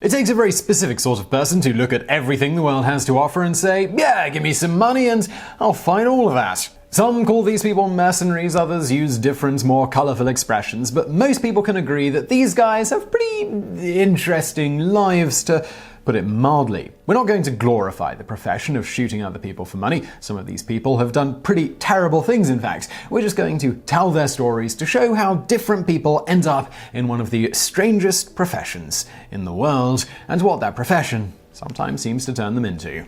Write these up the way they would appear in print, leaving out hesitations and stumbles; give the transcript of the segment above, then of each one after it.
It takes a very specific sort of person to look at everything the world has to offer and say, yeah, give me some money and I'll fight all of that. Some call these people mercenaries, others use different, more colourful expressions, but most people can agree that these guys have pretty interesting lives, to put it mildly. We're not going to glorify the profession of shooting other people for money. Some of these people have done pretty terrible things, in fact. We're just going to tell their stories to show how different people end up in one of the strangest professions in the world, and what that profession sometimes seems to turn them into.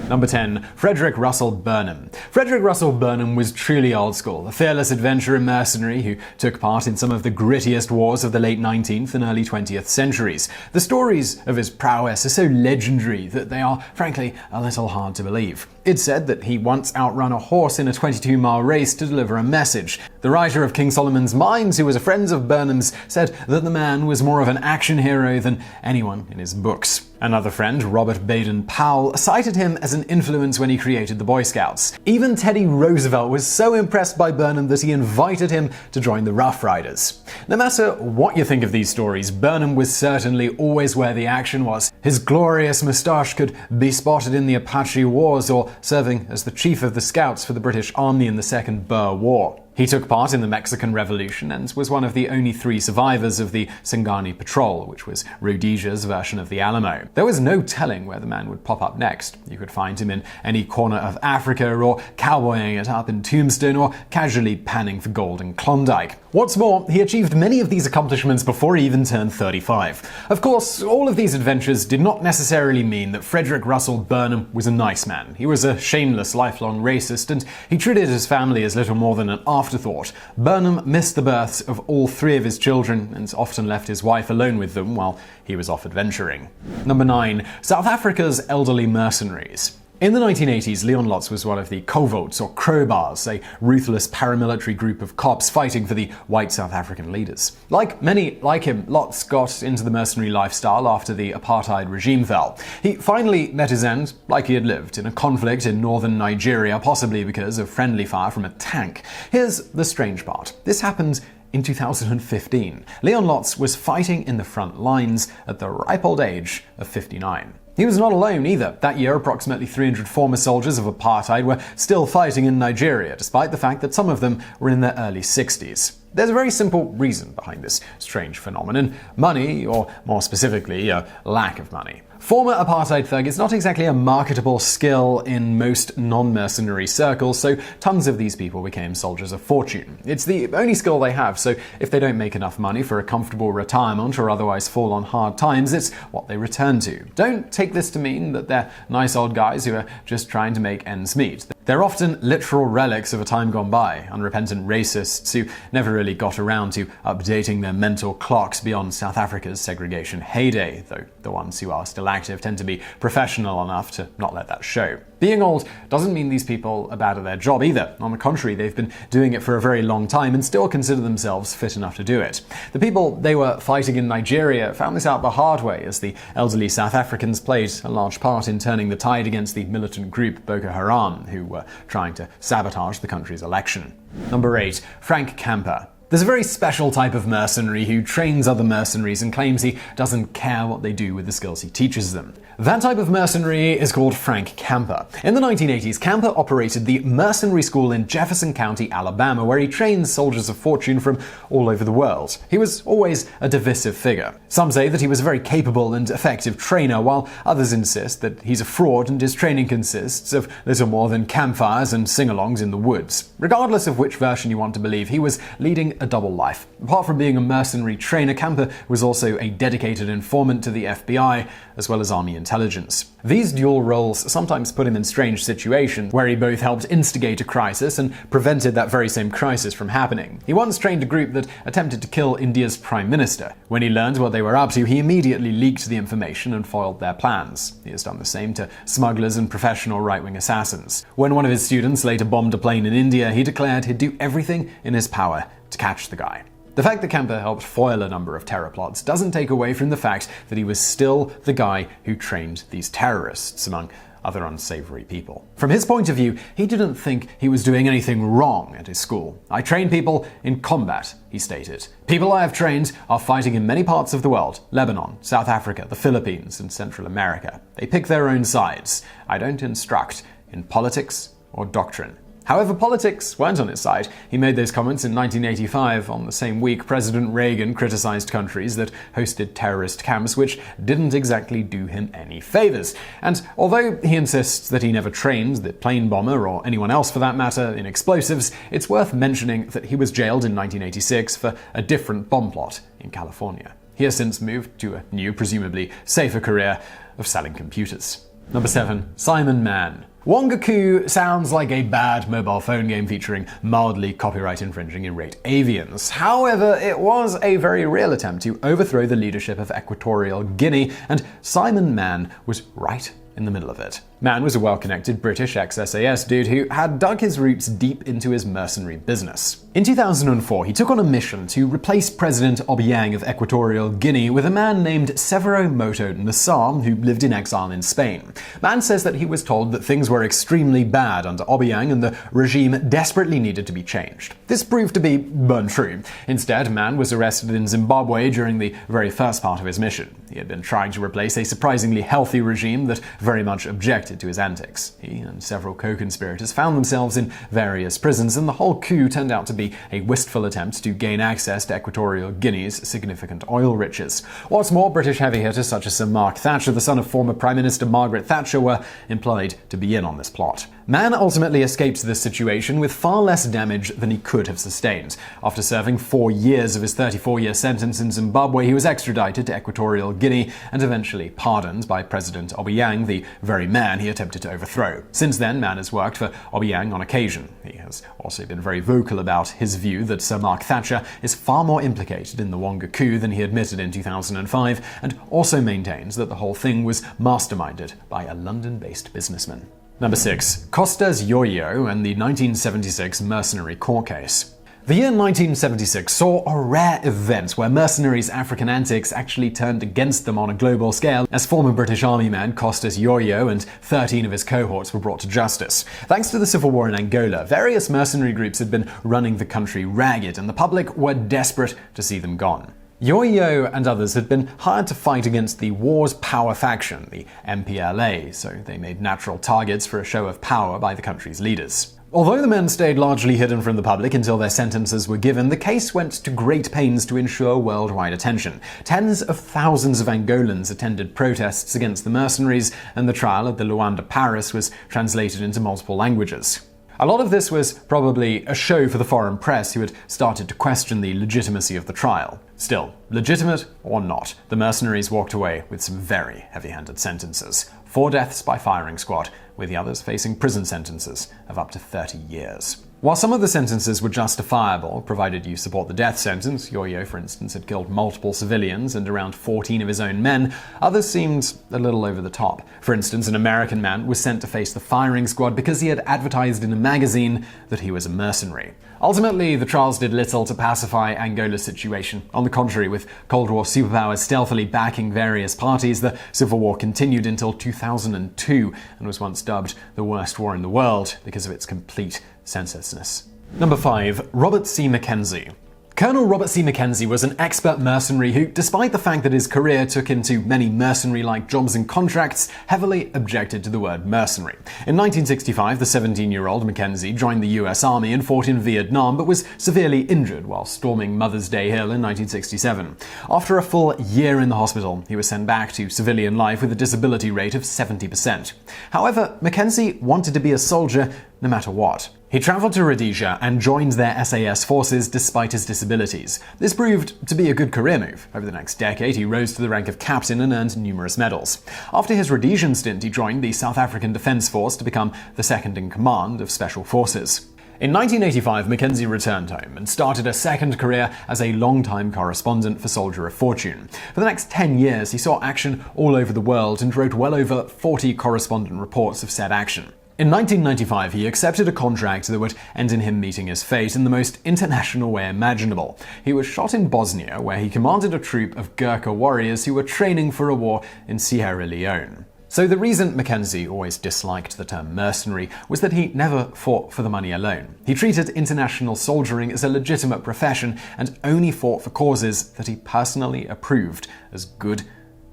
Number 10. Frederick Russell Burnham. Frederick Russell Burnham was truly old school, a fearless adventurer mercenary who took part in some of the grittiest wars of the late 19th and early 20th centuries. The stories of his prowess are so legendary that they are, frankly, a little hard to believe. It's said that he once outrun a horse in a 22-mile race to deliver a message. The writer of King Solomon's Mines, who was a friend of Burnham's, said that the man was more of an action hero than anyone in his books. Another friend, Robert Baden-Powell, cited him as an influence when he created the Boy Scouts. Even Teddy Roosevelt was so impressed by Burnham that he invited him to join the Rough Riders. No matter what you think of these stories, Burnham was certainly always where the action was. His glorious moustache could be spotted in the Apache Wars, or serving as the chief of the Scouts for the British Army in the Second Boer War. He took part in the Mexican Revolution and was one of the only 3 survivors of the Singani Patrol, which was Rhodesia's version of the Alamo. There was no telling where the man would pop up next. You could find him in any corner of Africa, or cowboying it up in Tombstone, or casually panning for gold in Klondike. What's more, he achieved many of these accomplishments before he even turned 35. Of course, all of these adventures did not necessarily mean that Frederick Russell Burnham was a nice man. He was a shameless, lifelong racist, and he treated his family as little more than an afterthought. Burnham missed the births of all 3 of his children and often left his wife alone with them while he was off adventuring. Number 9. South Africa's elderly mercenaries. In the 1980s, Leon Lotz was one of the Kovolts, or Crowbars, a ruthless paramilitary group of cops fighting for the white South African leaders. Like many like him, Lotz got into the mercenary lifestyle after the apartheid regime fell. He finally met his end, like he had lived, in a conflict in northern Nigeria, possibly because of friendly fire from a tank. Here's the strange part. This happened in 2015. Leon Lotz was fighting in the front lines at the ripe old age of 59. He was not alone either. That year, approximately 300 former soldiers of apartheid were still fighting in Nigeria, despite the fact that some of them were in their early 60s. There's a very simple reason behind this strange phenomenon: money, or more specifically, a lack of money. Former apartheid thug is not exactly a marketable skill in most non-mercenary circles, so tons of these people became soldiers of fortune. It's the only skill they have, so if they don't make enough money for a comfortable retirement or otherwise fall on hard times, it's what they return to. Don't take this to mean that they're nice old guys who are just trying to make ends meet. They're often literal relics of a time gone by, unrepentant racists who never really got around to updating their mental clocks beyond South Africa's segregation heyday, though the ones who are still active tend to be professional enough to not let that show. Being old doesn't mean these people are bad at their job either. On the contrary, they've been doing it for a very long time and still consider themselves fit enough to do it. The people they were fighting in Nigeria found this out the hard way, as the elderly South Africans played a large part in turning the tide against the militant group Boko Haram, who were trying to sabotage the country's election. Number 8. Frank Camper. There's a very special type of mercenary who trains other mercenaries and claims he doesn't care what they do with the skills he teaches them. That type of mercenary is called Frank Camper. In the 1980s, Camper operated the Mercenary School in Jefferson County, Alabama, where he trained soldiers of fortune from all over the world. He was always a divisive figure. Some say that he was a very capable and effective trainer, while others insist that he's a fraud and his training consists of little more than campfires and sing-alongs in the woods. Regardless of which version you want to believe, he was leading a double life. Apart from being a mercenary trainer, Camper was also a dedicated informant to the FBI, as well as Army intelligence. These dual roles sometimes put him in strange situations, where he both helped instigate a crisis and prevented that very same crisis from happening. He once trained a group that attempted to kill India's Prime Minister. When he learned what they were up to, he immediately leaked the information and foiled their plans. He has done the same to smugglers and professional right-wing assassins. When one of his students later bombed a plane in India, he declared he'd do everything in his power to catch the guy. The fact that Camper helped foil a number of terror plots doesn't take away from the fact that he was still the guy who trained these terrorists, among other unsavory people. From his point of view, he didn't think he was doing anything wrong at his school. "I train people in combat," he stated. "People I have trained are fighting in many parts of the world: Lebanon, South Africa, the Philippines, and Central America. They pick their own sides. I don't instruct in politics or doctrine." However, politics weren't on his side. He made those comments in 1985. On the same week, President Reagan criticized countries that hosted terrorist camps, which didn't exactly do him any favors. And although he insists that he never trained the plane bomber, or anyone else for that matter, in explosives, it's worth mentioning that he was jailed in 1986 for a different bomb plot in California. He has since moved to a new, presumably safer career of selling computers. Number 7. Simon Mann. Wangaku sounds like a bad mobile phone game featuring mildly copyright-infringing irate avians. However, it was a very real attempt to overthrow the leadership of Equatorial Guinea, and Simon Mann was right in the middle of it. Mann was a well-connected British ex-SAS dude who had dug his roots deep into his mercenary business. In 2004, he took on a mission to replace President Obiang of Equatorial Guinea with a man named Severo Moto Nassar, who lived in exile in Spain. Mann says that he was told that things were extremely bad under Obiang and the regime desperately needed to be changed. This proved to be untrue. Instead, Mann was arrested in Zimbabwe during the very first part of his mission. He had been trying to replace a surprisingly healthy regime that very much objected to his antics. He and several co-conspirators found themselves in various prisons, and the whole coup turned out to be a wistful attempt to gain access to Equatorial Guinea's significant oil riches. What's more, British heavy hitters such as Sir Mark Thatcher, the son of former Prime Minister Margaret Thatcher, were implied to be in on this plot. Mann ultimately escaped this situation with far less damage than he could have sustained. After serving 4 years of his 34-year sentence in Zimbabwe, he was extradited to Equatorial Guinea and eventually pardoned by President Obiang, the very man he attempted to overthrow. Since then, Mann has worked for Obiang on occasion. He has also been very vocal about his view that Sir Mark Thatcher is far more implicated in the Wonga coup than he admitted in 2005, and also maintains that the whole thing was masterminded by a London-based businessman. Number 6. Costas Georgiou and the 1976 Mercenary court case. The year 1976 saw a rare event where mercenaries' African antics actually turned against them on a global scale, as former British Army man Costas Georgiou and 13 of his cohorts were brought to justice. Thanks to the civil war in Angola, various mercenary groups had been running the country ragged, and the public were desperate to see them gone. Georgiou and others had been hired to fight against the war's power faction, the MPLA, so they made natural targets for a show of power by the country's leaders. Although the men stayed largely hidden from the public until their sentences were given, the case went to great pains to ensure worldwide attention. Tens of thousands of Angolans attended protests against the mercenaries, and the trial at the Luanda Paris was translated into multiple languages. A lot of this was probably a show for the foreign press, who had started to question the legitimacy of the trial. Still, legitimate or not, the mercenaries walked away with some very heavy-handed sentences. 4 deaths by firing squad, with the others facing prison sentences of up to 30 years. While some of the sentences were justifiable, provided you support the death sentence — Georgiou, for instance, had killed multiple civilians and around 14 of his own men — others seemed a little over the top. For instance, an American man was sent to face the firing squad because he had advertised in a magazine that he was a mercenary. Ultimately, the trials did little to pacify Angola's situation. On the contrary, with Cold War superpowers stealthily backing various parties, the civil war continued until 2002 and was once dubbed the worst war in the world because of its complete senselessness. Number 5. Robert C. MacKenzie. Colonel Robert C. MacKenzie was an expert mercenary who, despite the fact that his career took him to many mercenary-like jobs and contracts, heavily objected to the word mercenary. In 1965, the 17-year-old MacKenzie joined the US Army and fought in Vietnam, but was severely injured while storming Mother's Day Hill in 1967. After a full year in the hospital, he was sent back to civilian life with a disability rate of 70%. However, MacKenzie wanted to be a soldier no matter what. He traveled to Rhodesia and joined their SAS forces despite his disabilities. This proved to be a good career move. Over the next decade, he rose to the rank of captain and earned numerous medals. After his Rhodesian stint, he joined the South African Defence Force to become the second in command of Special Forces. In 1985, MacKenzie returned home and started a second career as a long-time correspondent for Soldier of Fortune. For the next 10 years, he saw action all over the world and wrote well over 40 correspondent reports of said action. In 1995, he accepted a contract that would end in him meeting his fate in the most international way imaginable. He was shot in Bosnia, where he commanded a troop of Gurkha warriors who were training for a war in Sierra Leone. So the reason MacKenzie always disliked the term mercenary was that he never fought for the money alone. He treated international soldiering as a legitimate profession and only fought for causes that he personally approved as good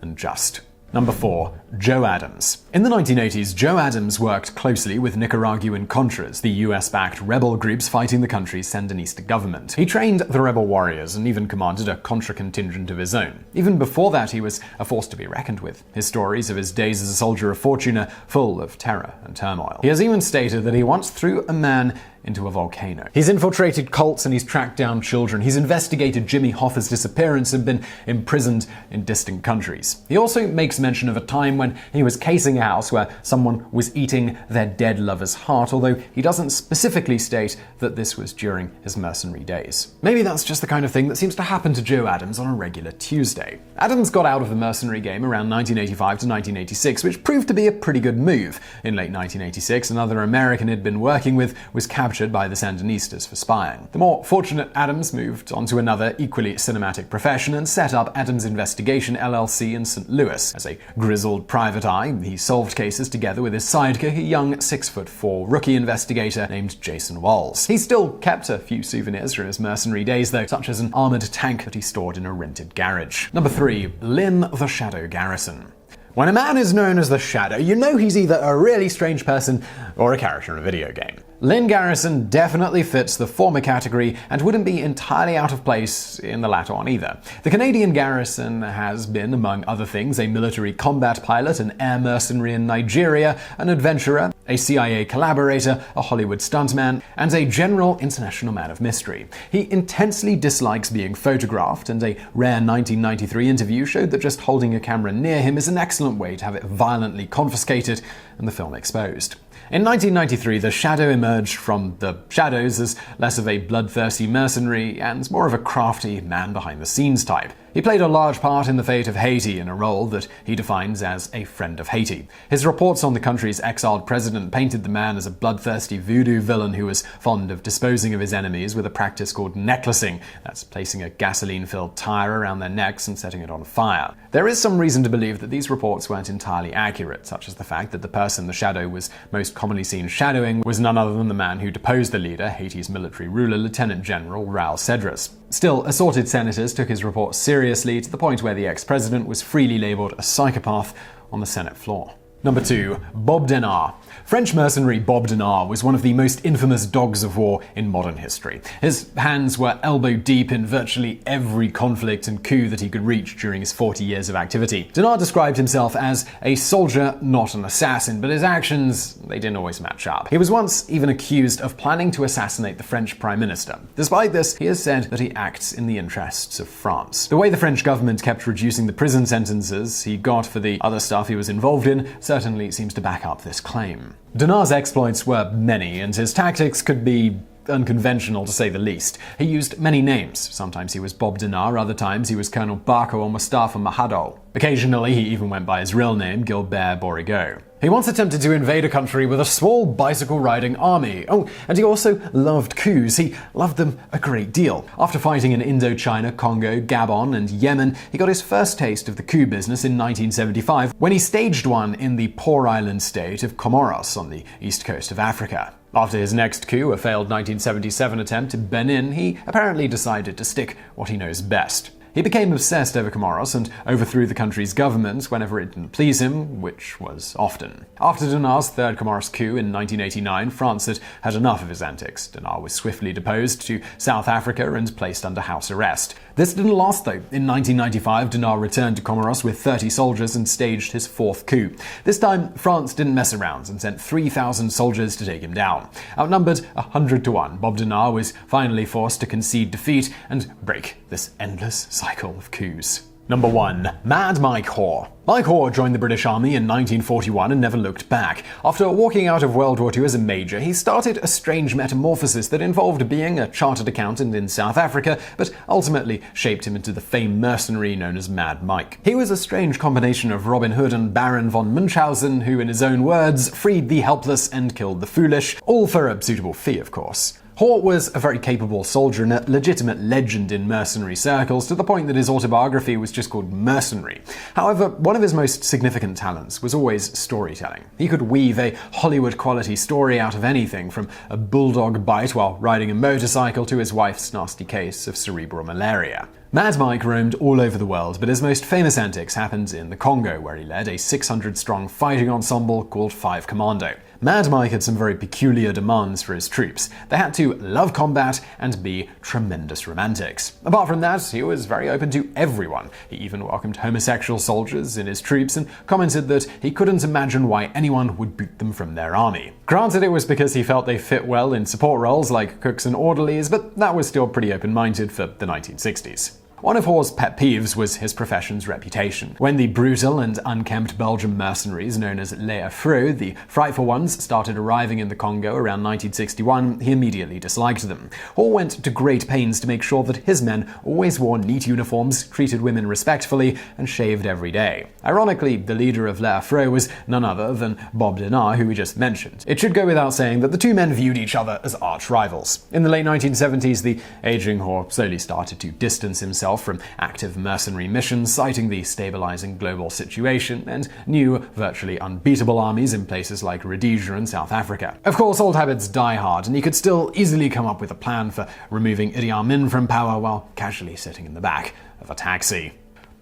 and just. Number 4. Joe Adams. In the 1980s, Joe Adams worked closely with Nicaraguan Contras, the US-backed rebel groups fighting the country's Sandinista government. He trained the rebel warriors and even commanded a Contra contingent of his own. Even before that, he was a force to be reckoned with. His stories of his days as a soldier of fortune are full of terror and turmoil. He has even stated that he once threw a man into a volcano. He's infiltrated cults and he's tracked down children. He's investigated Jimmy Hoffa's disappearance and been imprisoned in distant countries. He also makes mention of a time when he was casing a house where someone was eating their dead lover's heart, although he doesn't specifically state that this was during his mercenary days. Maybe that's just the kind of thing that seems to happen to Joe Adams on a regular Tuesday. Adams got out of the mercenary game around 1985 to 1986, which proved to be a pretty good move. In late 1986, another American he'd been working with was captured by the Sandinistas for spying. The more fortunate Adams moved on to another equally cinematic profession and set up Adams Investigation LLC in St. Louis. As a grizzled private eye, he solved cases together with his sidekick, a young 6'4" rookie investigator named Jason Walls. He still kept a few souvenirs from his mercenary days though, such as an armored tank that he stored in a rented garage. Number 3. Lynn the Shadow Garrison. When a man is known as the Shadow, you know he's either a really strange person or a character in a video game. Lynn Garrison definitely fits the former category and wouldn't be entirely out of place in the latter one either. The Canadian Garrison has been, among other things, a military combat pilot, an air mercenary in Nigeria, an adventurer, a CIA collaborator, a Hollywood stuntman, and a general international man of mystery. He intensely dislikes being photographed, and a rare 1993 interview showed that just holding a camera near him is an excellent way to have it violently confiscated and the film exposed. In 1993, the Shadow emerged from the shadows as less of a bloodthirsty mercenary and more of a crafty man-behind-the-scenes type. He played a large part in the fate of Haiti in a role that he defines as a friend of Haiti. His reports on the country's exiled president painted the man as a bloodthirsty voodoo villain who was fond of disposing of his enemies with a practice called necklacing. That's placing a gasoline-filled tire around their necks and setting it on fire. There is some reason to believe that these reports weren't entirely accurate, such as the fact that the person the Shadow was most commonly seen shadowing was none other than the man who deposed the leader, Haiti's military ruler, Lieutenant General Raul Cedras. Still, assorted senators took his reports seriously to the point where the ex-president was freely labeled a psychopath on the Senate floor. Number 2. Bob Denard. French mercenary Bob Denard was one of the most infamous dogs of war in modern history. His hands were elbow-deep in virtually every conflict and coup that he could reach during his 40 years of activity. Denard described himself as a soldier, not an assassin, but his actions, they didn't always match up. He was once even accused of planning to assassinate the French Prime Minister. Despite this, he has said that he acts in the interests of France. The way the French government kept reducing the prison sentences he got for the other stuff he was involved in certainly seems to back up this claim. Denard's exploits were many, and his tactics could be unconventional to say the least. He used many names. Sometimes he was Bob Denard, other times he was Colonel Barco or Mustafa Mahadol. Occasionally he even went by his real name, Gilbert Borigo. He once attempted to invade a country with a small bicycle-riding army. Oh, and he also loved coups. He loved them a great deal. After fighting in Indochina, Congo, Gabon, and Yemen, he got his first taste of the coup business in 1975 when he staged one in the poor island state of Comoros on the east coast of Africa. After his next coup, a failed 1977 attempt in Benin, he apparently decided to stick what he knows best. He became obsessed over Comoros and overthrew the country's government whenever it didn't please him, which was often. After Denard's third Comoros coup in 1989, France had had enough of his antics. Denard was swiftly deposed to South Africa and placed under house arrest. This didn't last though. In 1995, Denard returned to Comoros with 30 soldiers and staged his fourth coup. This time, France didn't mess around and sent 3,000 soldiers to take him down. Outnumbered 100 to 1, Bob Denard was finally forced to concede defeat and break this endless cycle of coups. Number 1. Mad Mike Hoare. Mike Hoare joined the British Army in 1941 and never looked back. After walking out of World War II as a major, he started a strange metamorphosis that involved being a chartered accountant in South Africa, but ultimately shaped him into the famed mercenary known as Mad Mike. He was a strange combination of Robin Hood and Baron von Munchausen, who, in his own words, freed the helpless and killed the foolish, all for a suitable fee, of course. Hoare was a very capable soldier and a legitimate legend in mercenary circles, to the point that his autobiography was just called Mercenary. However, one of his most significant talents was always storytelling. He could weave a Hollywood-quality story out of anything, from a bulldog bite while riding a motorcycle to his wife's nasty case of cerebral malaria. Mad Mike roamed all over the world, but his most famous antics happened in the Congo, where he led a 600-strong fighting ensemble called 5 Commando. Mad Mike had some very peculiar demands for his troops. They had to love combat and be tremendous romantics. Apart from that, he was very open to everyone. He even welcomed homosexual soldiers in his troops and commented that he couldn't imagine why anyone would boot them from their army. Granted, it was because he felt they fit well in support roles like cooks and orderlies, but that was still pretty open-minded for the 1960s. One of Hoare's pet peeves was his profession's reputation. When the brutal and unkempt Belgian mercenaries known as Les Affreux, the frightful ones, started arriving in the Congo around 1961, he immediately disliked them. Hoare went to great pains to make sure that his men always wore neat uniforms, treated women respectfully, and shaved every day. Ironically, the leader of Les Affreux was none other than Bob Denard, who we just mentioned. It should go without saying that the two men viewed each other as arch rivals. In the late 1970s, the aging Hoare slowly started to distance himself from active mercenary missions, citing the stabilizing global situation and new, virtually unbeatable armies in places like Rhodesia and South Africa. Of course, old habits die hard, and he could still easily come up with a plan for removing Idi Amin from power while casually sitting in the back of a taxi.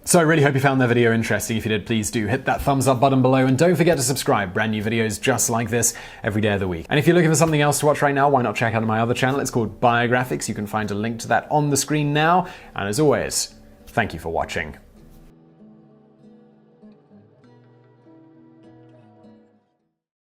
So I really hope you found that video interesting. If you did, please do hit that thumbs up button below, and don't forget to subscribe. Brand new videos just like this every day of the week. And if you're looking for something else to watch right now, why not check out my other channel? It's called Biographics. You can find a link to that on the screen now. And as always, thank you for watching.